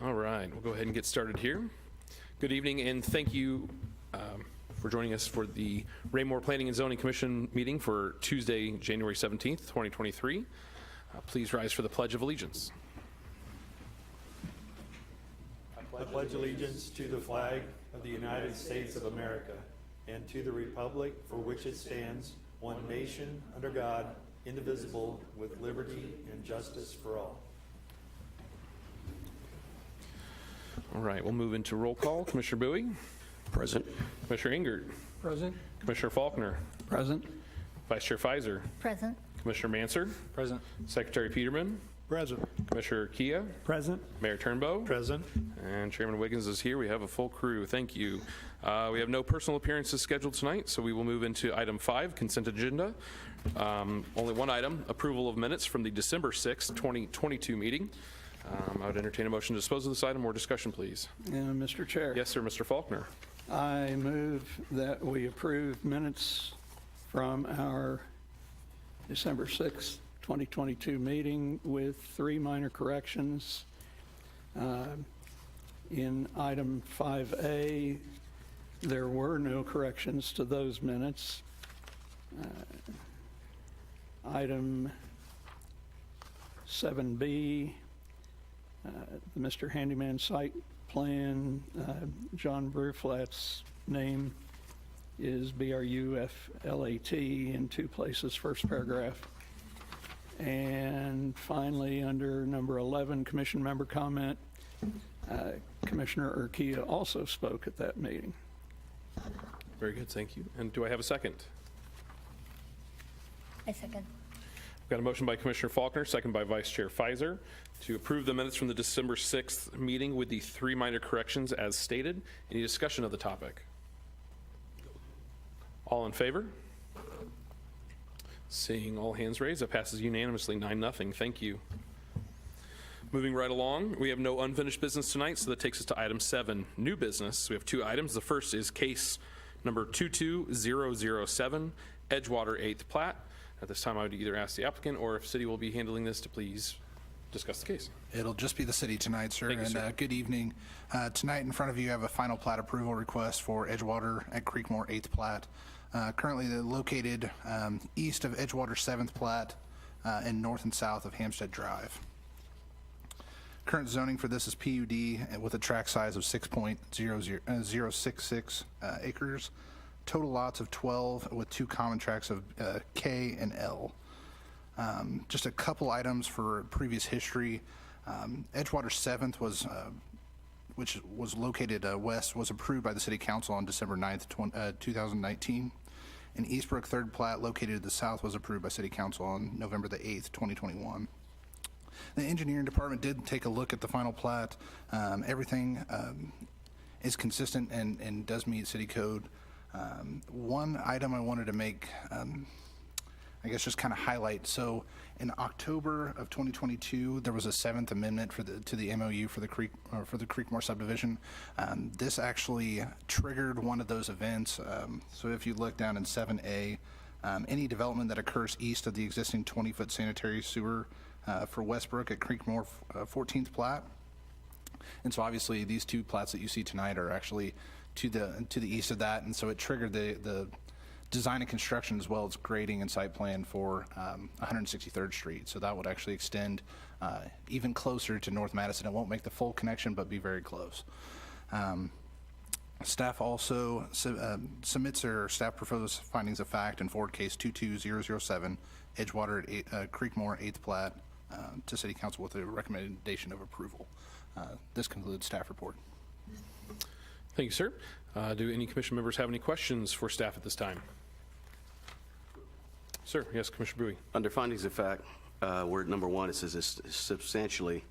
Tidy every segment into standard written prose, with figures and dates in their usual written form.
All right, we'll go ahead and get started here. Good evening, and thank you for joining us for the Raymore Planning and Zoning Commission meeting for Tuesday, January 17th, 2023. Please rise for the Pledge of Allegiance. I pledge allegiance to the flag of the United States of America and to the republic for which it stands, one nation, under God, indivisible, with liberty and justice for all. All right, we'll move into roll call. Commissioner Bowie? Present. Commissioner Ingert? Present. Commissioner Faulkner? Present. Vice Chair Fizer? Present. Commissioner Mansard? Present. Secretary Peterman? Present. Commissioner Kia? Present. Mayor Turnbow? Present. And Chairman Wiggins is here. We have a full crew. Thank you. We have no personal appearances scheduled tonight, so we will move into item 5, consent agenda. Only one item, approval of minutes from the December 6th, 2022 meeting. I would entertain a motion to dispose of this item. More discussion, please. Mr. Chair. Yes, sir, Mr. Faulkner. I move that we approve minutes from our December 6th, 2022 meeting with 3 minor corrections. In item 5A, there were no corrections to those minutes. Item 7B, the Mr. Handyman site plan, John Bruflat's name is B-R-U-F-L-A-T in 2 places, first paragraph. And finally, under number 11, commission member comment, Commissioner Urquilla also spoke at that meeting. Very good, thank you. And do I have a second? I second. We've got a motion by Commissioner Faulkner, second by Vice Chair Fizer, to approve the minutes from the December 6th meeting with the 3 minor corrections as stated. Any discussion of the topic? All in favor? Seeing all hands raised, that passes unanimously, 9-0. Thank you. Moving right along, we have no unfinished business tonight, so that takes us to item 7, new business. We have 2 items. The first is case number 22007, Edgewater 8th Plat. At this time, I would either ask the applicant or if city will be handling this to please discuss the case. It'll just be the city tonight, sir. Thank you, sir. And good evening. Tonight in front of you have a final plat approval request for Edgewater at Creekmore 8th Plat. Currently they're located east of Edgewater 7th Plat and north and south of Hampstead Drive. Current zoning for this is PUD with a tract size of 6.066 acres. Total lots of 12 with 2 common tracts of K and L. Just a couple items for previous history. Edgewater 7th was, which was located west, was approved by the City Council on December 9th, 2019. And Eastbrook 3rd Plat, located to the south, was approved by City Council on November the 8th, 2021. The engineering department did take a look at the final plat. Everything is consistent and does meet city code. One item I wanted to make, I guess just kind of highlight. So in October of 2022, there was a 7th amendment to the MOU for the Creekmore subdivision. This actually triggered one of those events. So if you look down in 7A, any development that occurs east of the existing 20-foot sanitary sewer for Westbrook at Creekmore 14th Plat. And so obviously these 2 plats that you see tonight are actually to the east of that, and so it triggered the design and construction as well as grading and site plan for 163rd Street. So that would actually extend even closer to North Madison. It won't make the full connection, but be very close. Staff also submits their staff proposed findings of fact in forward case 22007, Edgewater at Creekmore 8th Plat, to City Council with a recommendation of approval. This concludes staff report. Thank you, sir. Do any commission members have any questions for staff at this time? Sir, yes, Commissioner Bowie. Under findings of fact, word number 1, it says it's substantially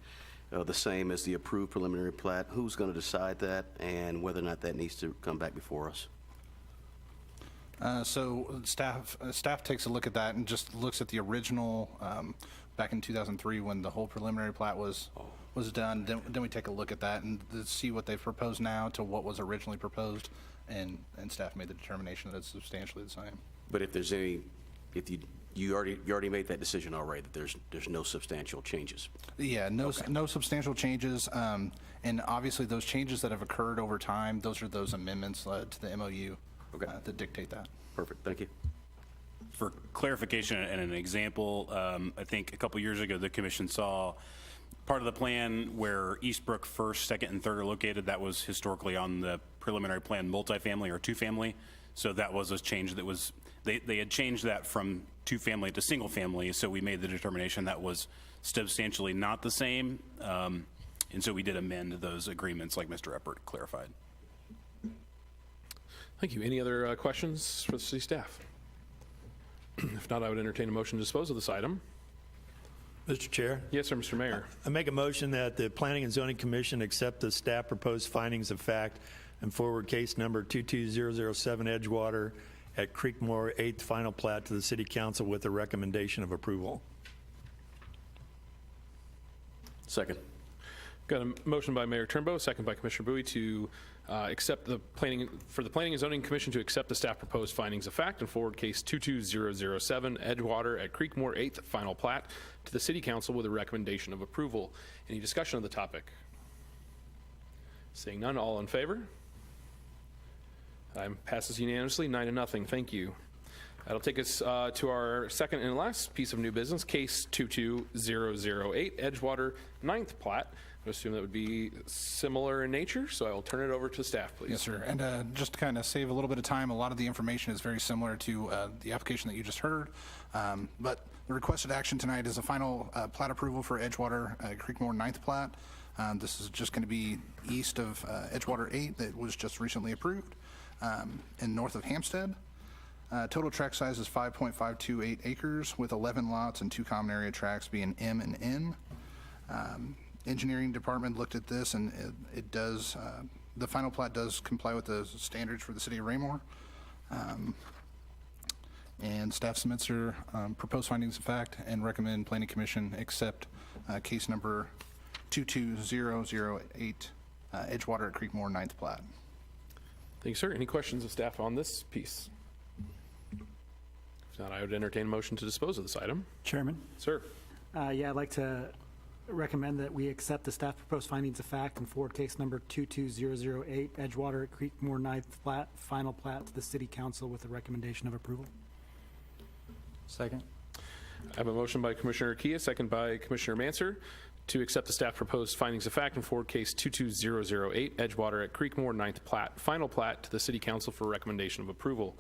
the same as the approved preliminary plat. Who's going to decide that and whether or not that needs to come back before us? So staff takes a look at that and just looks at the original back in 2003 when the whole preliminary plat was done. Then we take a look at that and see what they've proposed now to what was originally proposed, and staff made the determination that it's substantially the same. But if there's any, if you You already made that decision already, that there's no substantial changes. Yeah, no substantial changes. And obviously, those changes that have occurred over time, those are those amendments to the MOU that dictate that. Perfect, thank you. For clarification and an example, I think a couple years ago, the commission saw part of the plan where Eastbrook First, Second, and Third are located. That was historically on the preliminary plan multifamily or two-family. So that was a change that was, they had changed that from two-family to single-family. So we made the determination that was substantially not the same. And so we did amend those agreements like Mr. Eppert clarified. Thank you. Any other questions for the city staff? If not, I would entertain a motion to dispose of this item. Mr. Chair, Yes, sir, Mr. Mayor. I make a motion that the Planning and Zoning Commission accept the staff proposed findings of fact and forward case number 22007 Edgewater at Creekmore 8th final plat to the City Council with a recommendation of approval. Second. Got a motion by Mayor Turnbow, second by Commissioner Bowie to accept the Planning and Zoning Commission to accept the staff proposed findings of fact and forward case 22007 Edgewater at Creekmore 8th final plat to the City Council with a recommendation of approval. Any discussion of the topic? Seeing none, all in favor? Item passes unanimously, 9-0. Thank you. That'll take us to our second and last piece of new business, case 22008 Edgewater 9th plat. I assume that would be similar in nature, so I will turn it over to staff, please. Yes, sir. And just to kind of save a little bit of time, a lot of the information is very similar to the application that you just heard. But the requested action tonight is a final plat approval for Edgewater Creekmore 9th plat. This is just going to be east of Edgewater 8 that was just recently approved and north of Hampstead. Total tract size is 5.528 acres with 11 lots and 2 common area tracts being M and N. Engineering department looked at this and it does, the final plat does comply with the standards for the city of Raymore. And staff submits their proposed findings of fact and recommend planning commission accept case number 22008 Edgewater at Creekmore 9th plat. Thank you, sir. Any questions of staff on this piece? If not, I would entertain a motion to dispose of this item. Chairman, Sir. yeah, I'd like to recommend that we accept the staff proposed findings of fact and forward case number 22008 Edgewater at Creekmore 9th plat, final plat to the City Council with a recommendation of approval. Second. I have a motion by Commissioner Kia, second by Commissioner Manser, to accept the staff proposed findings of fact and forward case 22008 Edgewater at Creekmore 9th plat, final plat to the City Council for recommendation of approval.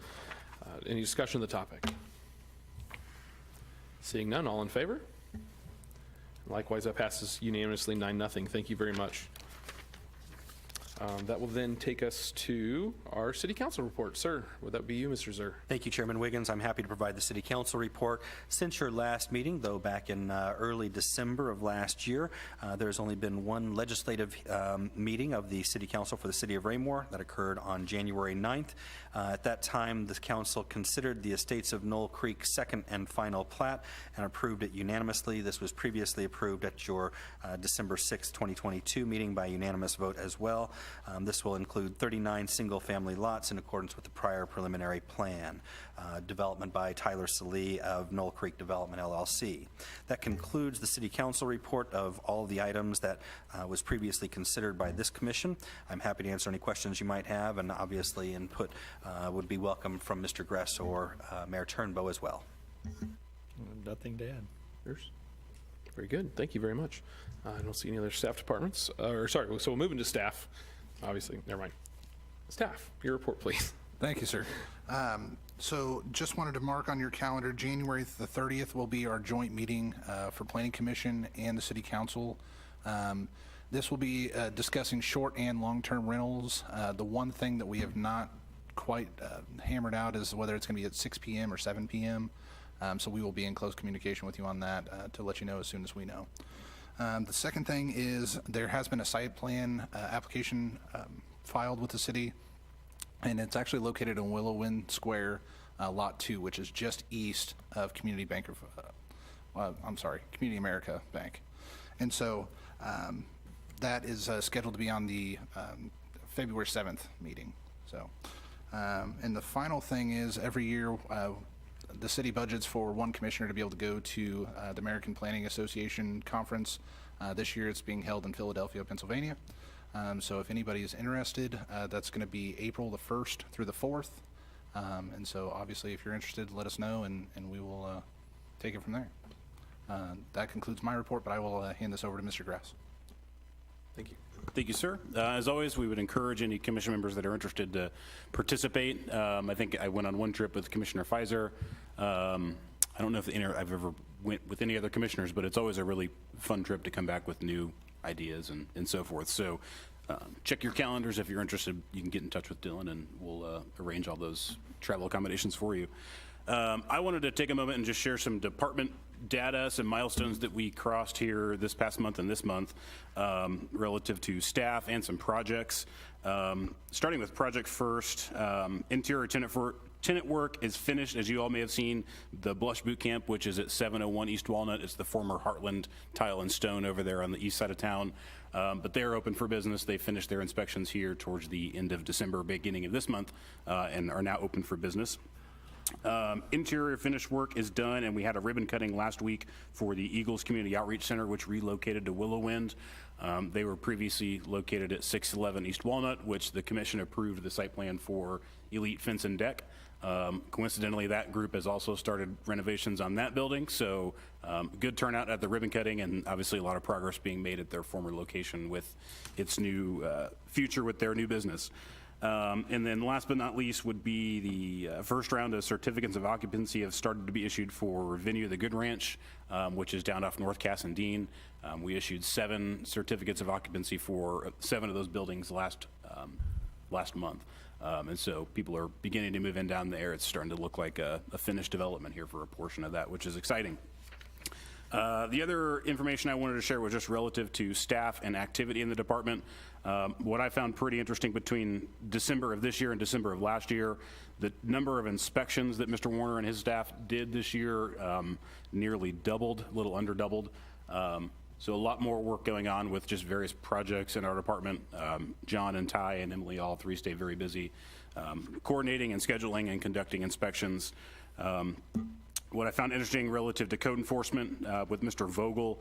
Any discussion of the topic? Seeing none, all in favor? Likewise, that passes unanimously 9-0. Thank you very much. That will then take us to our City Council report. Sir, would that be you, Mr. Zer? Thank you, Chairman Wiggins. I'm happy to provide the City Council report. Since your last meeting, though back in early December of last year, there's only been one legislative meeting of the City Council for the City of Raymore that occurred on January 9th. At that time, the Council considered the Estates of Knoll Creek second and final plat and approved it unanimously. This was previously approved at your December 6, 2022 meeting by unanimous vote as well. This will include 39 single-family lots in accordance with the prior preliminary plan. Development by Tyler Salee of Knoll Creek Development, LLC. That concludes the City Council report of all the items that was previously considered by this commission. I'm happy to answer any questions you might have, and obviously input would be welcome from Mr. Gress or Mayor Turnbow as well. Nothing to add. Yours? Very good. Thank you very much. I don't see any other staff departments. Sorry, so we'll move into staff. Obviously, never mind. Staff, your report, please. Thank you, sir. So just wanted to mark on your calendar, January the 30th will be our joint meeting for Planning Commission and the City Council. This will be discussing short and long-term rentals. The one thing that we have not quite hammered out is whether it's going to be at 6 p.m. or 7 p.m. So we will be in close communication with you on that to let you know as soon as we know. The second thing is there has been a site plan application filed with the city, and it's actually located in Willow Wind Square, Lot 2, which is just east of Community America Bank. And so that is scheduled to be on the February 7th meeting. So, and the final thing is every year the city budgets for one commissioner to be able to go to the American Planning Association conference. This year it's being held in Philadelphia, Pennsylvania. So if anybody is interested, that's going to be April the 1st through the 4th. And so obviously if you're interested, let us know and we will take it from there. That concludes my report, but I will hand this over to Mr. Grass. Thank you. Thank you, sir. As always, we would encourage any commission members that are interested to participate. I think I went on one trip with Commissioner Pfizer. I don't know if I've ever went with any other commissioners, but it's always a really fun trip to come back with new ideas and so forth. So check your calendars. If you're interested, you can get in touch with Dylan and we'll arrange all those travel accommodations for you. I wanted to take a moment and just share some department data, some milestones that we crossed here this past month and this month relative to staff and some projects. Starting with project first, interior tenant work is finished. As you all may have seen, the Blush Boot Camp, which is at 701 East Walnut. It's the former Heartland Tile and Stone over there on the east side of town. But they're open for business. They finished their inspections here towards the end of December, beginning of this month, and are now open for business. Interior finish work is done, and we had a ribbon cutting last week for the Eagles Community Outreach Center, which relocated to Willow Wind. They were previously located at 611 East Walnut, which the commission approved the site plan for Elite Fence and Deck. Coincidentally, that group has also started renovations on that building, so good turnout at the ribbon cutting, and obviously a lot of progress being made at their former location with its new future with their new business. And then last but not least would be the first round of certificates of occupancy have started to be issued for Venue the Good Ranch, which is down off North Cass and Dean. We issued 7 certificates of occupancy for 7 of those buildings last month. And so people are beginning to move in down there. It's starting to look like a finished development here for a portion of that, which is exciting. The other information I wanted to share was just relative to staff and activity in the department. What I found pretty interesting between December of this year and December of last year, the number of inspections that Mr. Warner and his staff did this year nearly doubled, a little under doubled. So a lot more work going on with just various projects in our department. John and Ty and Emily, all 3 stay very busy coordinating and scheduling and conducting inspections. What I found interesting relative to code enforcement with Mr. Vogel,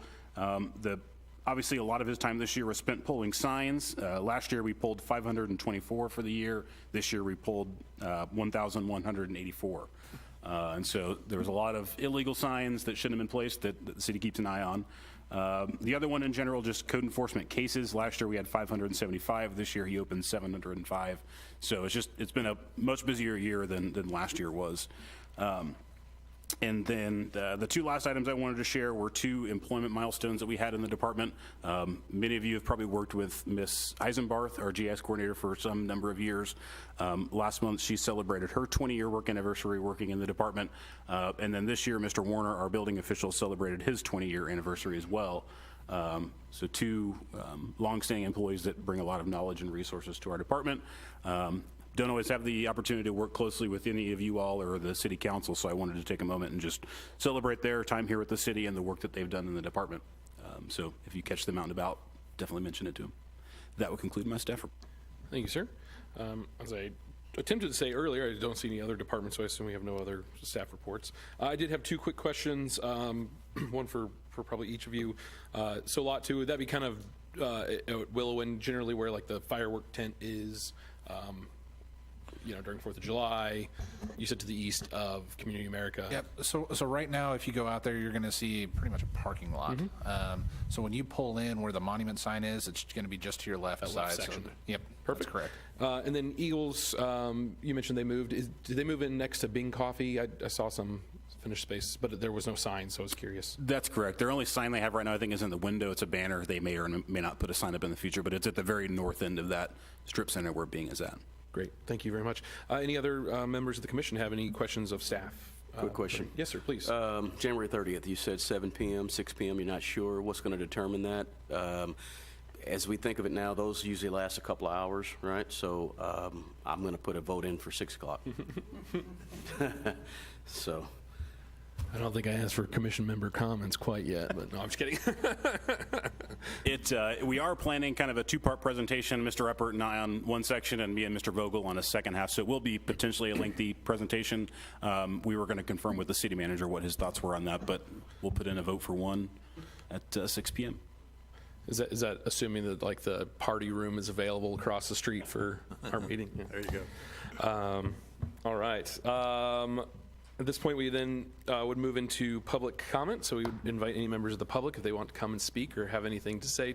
obviously a lot of his time this year was spent pulling signs. Last year we pulled 524 for the year. This year we pulled 1,184. And so there was a lot of illegal signs that shouldn't have been placed that the city keeps an eye on. The other one in general, just code enforcement cases. Last year we had 575. This year he opened 705. So it's been a much busier year than last year was. And then the 2 last items I wanted to share were 2 employment milestones that we had in the department. Many of you have probably worked with Miss Eisenbarth, our GIS coordinator, for some number of years. Last month she celebrated her 20-year work anniversary working in the department. And then this year Mr. Warner, our building official, celebrated his 20-year anniversary as well. So 2 longstanding employees that bring a lot of knowledge and resources to our department. Don't always have the opportunity to work closely with any of you all or the city council, so I wanted to take a moment and just celebrate their time here with the city and the work that they've done in the department. So if you catch them out and about, definitely mention it to them. That will conclude my staff report. Thank you, sir. As I attempted to say earlier, I don't see any other departments, so I assume we have no other staff reports. I did have 2 quick questions, one for probably each of you. So Lot 2, would that be kind of at Willow and generally where like the firework tent is, during 4th of July? You said to the east of Community America. Yep. So right now, if you go out there, you're going to see pretty much a parking lot. So when you pull in where the monument sign is, it's going to be just to your left That side. left section. So, yep. Perfect. That's correct. And then Eagles, you mentioned they moved. Did they move in next to Bing Coffee? I saw some finished space, but there was no sign, so I was curious. That's correct. Their only sign they have right now, I think, is in the window. It's a banner. They may or may not put a sign up in the future, but it's at the very north end of that strip center where Bing is at. Great. Thank you very much. Any other members of the commission have any questions of staff? Quick question. Yes, sir, please. January 30th, you said 7 p.m., 6 p.m., you're not sure. What's going to determine that? As we think of it now, those usually last a couple of hours, right? So I'm going to put a vote in for 6 o'clock. So I don't think I asked for commission member comments quite yet, but no, I'm just kidding. We are planning kind of a two-part presentation, Mr. Eppert and I on one section, and me and Mr. Vogel on a second half, so it will be potentially a lengthy presentation. We were going to confirm with the city manager what his thoughts were on that, but we'll put in a vote for one at 6 p.m. Is that assuming that like the party room is available across the street for our meeting? Yeah. There you go. All right. At this point, we then would move into public comment. So we would invite any members of the public, if they want to come and speak or have anything to say,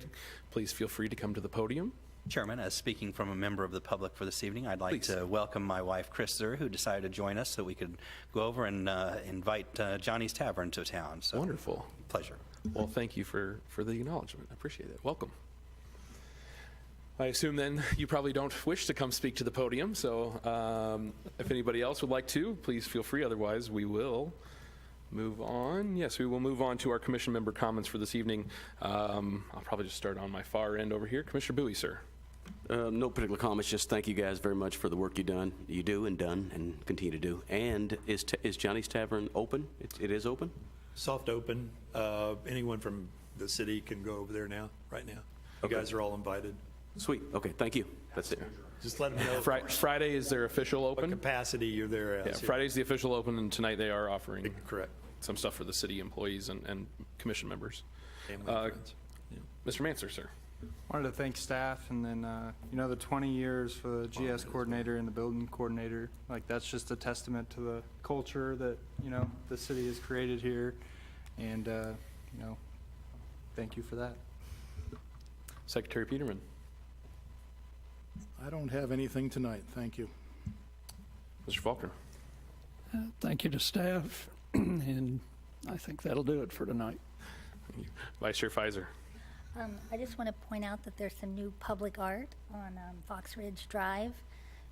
please feel free to come to the podium. Chairman, as speaking from a member of the public for this evening, I'd like Please. to welcome my wife, Chris Zur, who decided to join us so we could go over and invite Johnny's Tavern to town. So, Wonderful. pleasure. Well, thank you for the acknowledgement. I appreciate it. Welcome. I assume then you probably don't wish to come speak to the podium, so if anybody else would like to, please feel free. Otherwise, we will move on. Yes, we will move on to our commission member comments for this evening. I'll probably just start on my far end over here. Commissioner Bowie, sir. No particular comments, just thank you guys very much for the work you do and continue to do. And is Johnny's Tavern open? It is open? Soft open. Anyone from the city can go over there now, right now. You Okay. guys are all invited. Sweet, okay, thank you. That's it. Just let them know Friday is their official what open. capacity you're there Yeah, as. Friday's the official open, and tonight they are offering Correct. some stuff for the city employees and commission members. Family and friends. Mr. Manser, sir. Wanted to thank staff and then, the 20 years for the GS coordinator and the building coordinator. Like, that's just a testament to the culture that, the city has created here. And, thank you for that. Secretary Peterman. I don't have anything tonight, thank you. Mr. Faulkner. Thank you to staff, and I think that'll do it for tonight. Vice Chair Pfizer. I just want to point out that there's some new public art on Fox Ridge Drive,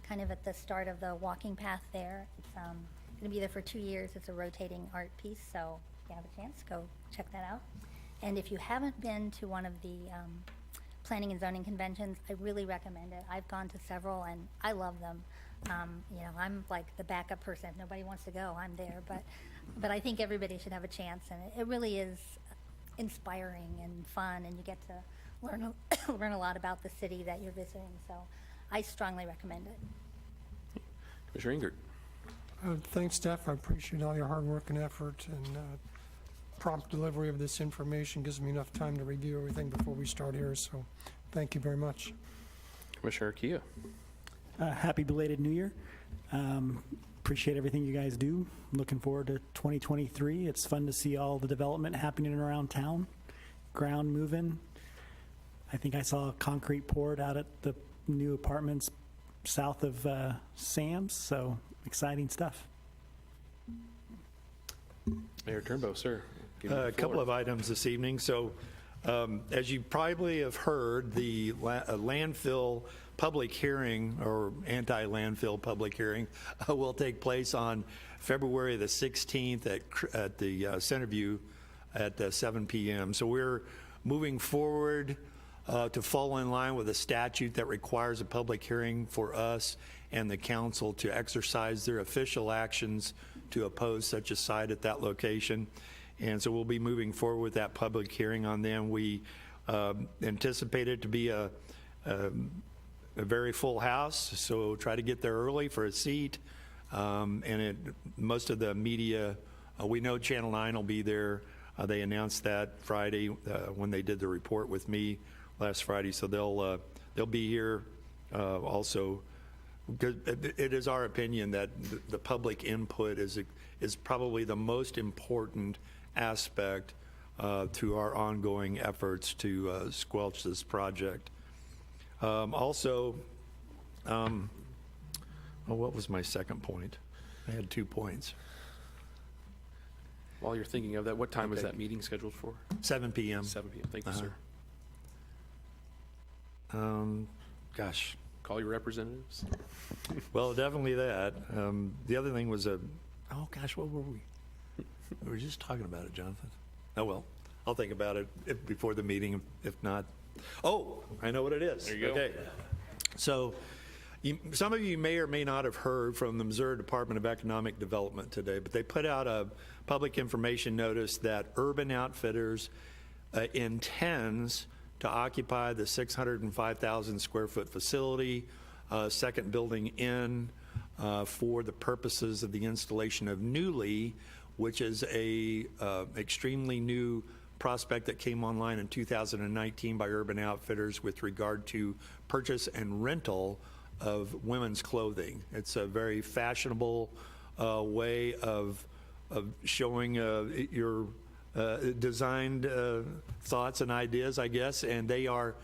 kind of at the start of the walking path there. It's going to be there for 2 years. It's a rotating art piece, so if you have a chance, go check that out. And if you haven't been to one of the planning and zoning conventions, I really recommend it. I've gone to several, and I love them. I'm like the backup person. If nobody wants to go, I'm there. But I think everybody should have a chance, and it really is inspiring and fun, and you get to learn a lot about the city that you're visiting. So I strongly recommend it. Commissioner Ingert. Thanks, Steph. I appreciate all your hard work and effort, and prompt delivery of this information gives me enough time to review everything before we start here, so thank you very much. Commissioner Kia. Happy belated New Year. Appreciate everything you guys do. Looking forward to 2023. It's fun to see all the development happening around town, ground moving. I think I saw concrete poured out at the new apartments south of Sam's, so exciting stuff. Mayor Turnbow, sir. Give you the A couple floor. of items this evening. So, as you probably have heard, the landfill public hearing or anti-landfill public hearing will take place on February the 16th at the Centerview at 7 p.m. So we're moving forward to fall in line with a statute that requires a public hearing for us and the council to exercise their official actions to oppose such a site at that location. And so we'll be moving forward with that public hearing on them. We anticipate it to be a very full house, so try to get there early for a seat. Most of the media, we know Channel 9 will be there. They announced that Friday when they did the report with me last Friday, so they'll be here also. Because it is our opinion that the public input is probably the most important aspect to our ongoing efforts to squelch this project. Also, what was my second point? I had 2 points. While you're thinking of that, what time is Okay. that meeting scheduled for? 7 p.m. 7 p.m. Thank you, sir. Gosh. Call your representatives. Well, definitely that. The other thing was oh gosh, what were we? We were just talking about it, Jonathan. Oh, well, I'll think about it before the meeting, if not. Oh, I know what it is. There you go. Okay. So, Some of you may or may not have heard from the Missouri Department of Economic Development today, but they put out a public information notice that Urban Outfitters intends to occupy the 605,000 square foot facility, second building in, for the purposes of the installation of Newly, which is a extremely new prospect that came online in 2019 by Urban Outfitters with regard to purchase and rental of women's clothing. It's a very fashionable way of showing your designed thoughts and ideas, I guess, and they are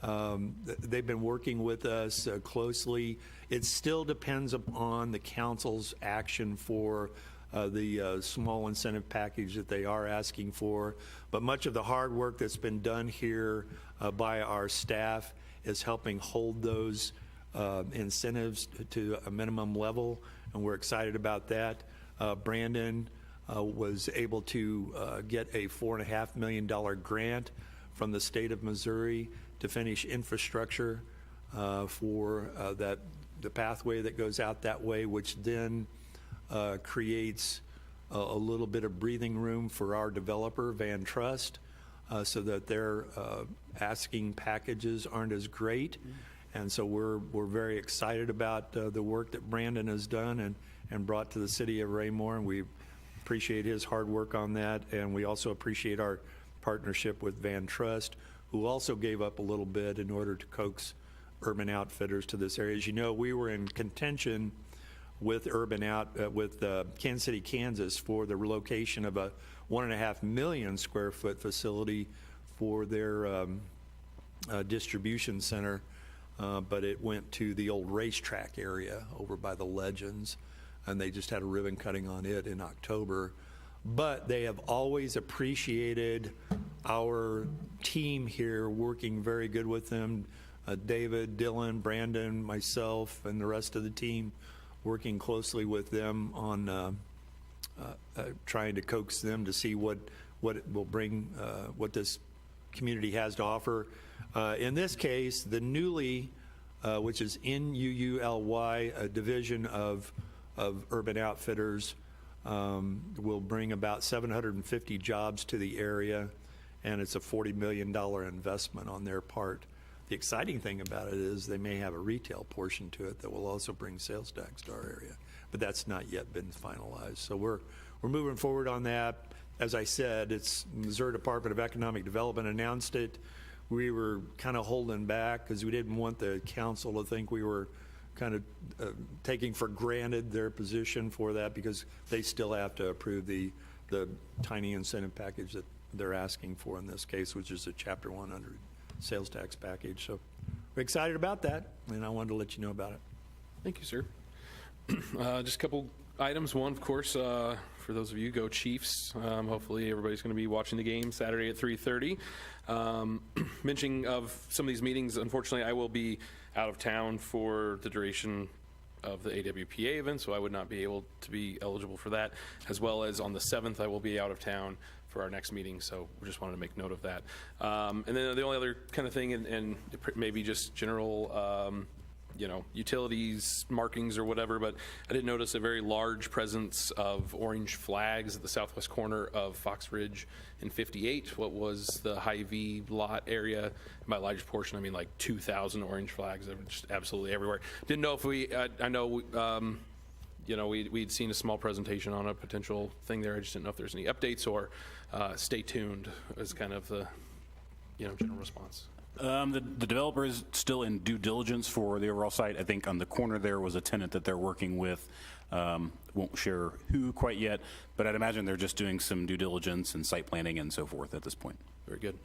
they've been working with us closely. It still depends upon the council's action for the small incentive package that they are asking for, but much of the hard work that's been done here by our staff is helping hold those incentives to a minimum level, and we're excited about that. Brandon was able to get a $4.5 million grant from the state of Missouri to finish infrastructure for the pathway that goes out that way, which then creates a little bit of breathing room for our developer, Van Trust, so that their asking packages aren't as great. And so we're very excited about the work that Brandon has done and brought to the city of Raymore, and we appreciate his hard work on that. And we also appreciate our partnership with Van Trust, who also gave up a little bit in order to coax Urban Outfitters to this area. As you know, we were in contention with Kansas City, Kansas, for the relocation of a 1.5 million square foot facility for their distribution center. But it went to the old racetrack area over by the Legends, and they just had a ribbon cutting on it in October. But they have always appreciated our team here, working very good with them. David, Dylan, Brandon, myself, and the rest of the team working closely with them on trying to coax them to see what it will bring, what this community has to offer. In this case, the Newly, which is N-U-U-L-Y, a division of Urban Outfitters, will bring about 750 jobs to the area, and it's a $40 million investment on their part. The exciting thing about it is they may have a retail portion to it that will also bring sales tax to our area, but that's not yet been finalized. So we're moving forward on that. As I said, it's Missouri Department of Economic Development announced it. We were kind of holding back because we didn't want the council to think we were kind of taking for granted their position for that, because they still have to approve the tiny incentive package that they're asking for in this case, which is a Chapter 100 sales tax package. So we're excited about that, and I wanted to let you know about it. Thank you, sir. Just a couple items. One, of course, for those of you, go Chiefs. Hopefully everybody's going to be watching the game Saturday at 3:30. Mentioning of some of these meetings, unfortunately, I will be out of town for the duration of the AWPA event, so I would not be able to be eligible for that, as well as on the 7th, I will be out of town for our next meeting, so we just wanted to make note of that. And then the only other kind of thing, and maybe just general utilities, markings or whatever, but I did notice a very large presence of orange flags at the southwest corner of Fox Ridge and 58, what was the Hy-Vee lot area. And by large portion, I mean like 2,000 orange flags. They're just absolutely everywhere. Didn't know if I know, we'd seen a small presentation on a potential thing there. I just didn't know if there's any updates or stay tuned as kind of the, general response. The developer is still in due diligence for the overall site. I think on the corner there was a tenant that they're working with. Won't share who quite yet, but I'd imagine they're just doing some due diligence and site planning and so forth at this point. Very good.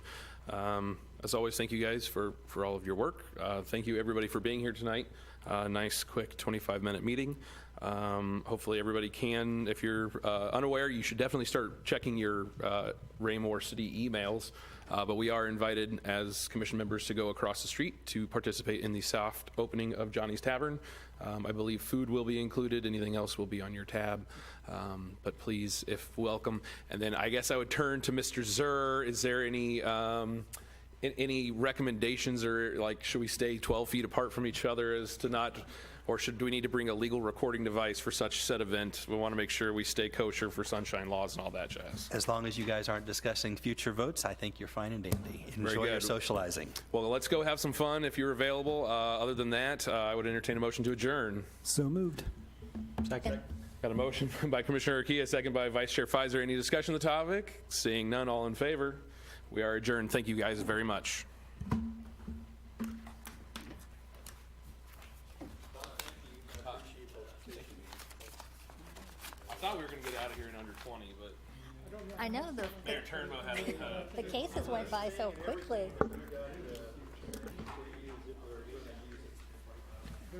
As always, thank you guys for all of your work. Thank you everybody for being here tonight. Nice, quick 25-minute meeting. Hopefully everybody can, if you're unaware, you should definitely start checking your Raymore City emails. But we are invited as commission members to go across the street to participate in the soft opening of Johnny's Tavern. I believe food will be included. Anything else will be on your tab. But please, if welcome. And then I guess I would turn to Mr. Zur. Is there any Any recommendations, or like, should we stay 12 feet apart from each other as to not, or do we need to bring a legal recording device for such said event? We want to make sure we stay kosher for sunshine laws and all that jazz. As long as you guys aren't discussing future votes, I think you're fine and dandy. Very Enjoy your good. socializing. Well, let's go have some fun if you're available. Other than that, I would entertain a motion to adjourn. So moved. Second. Got a motion by Commissioner Urquía, second by Vice Chair Pfizer. Any discussion on the topic? Seeing none, all in favor? We are adjourned. Thank you guys very much. I thought we were going to get out of here in under 20, but I know Mayor Turnbow had the cases went by so quickly.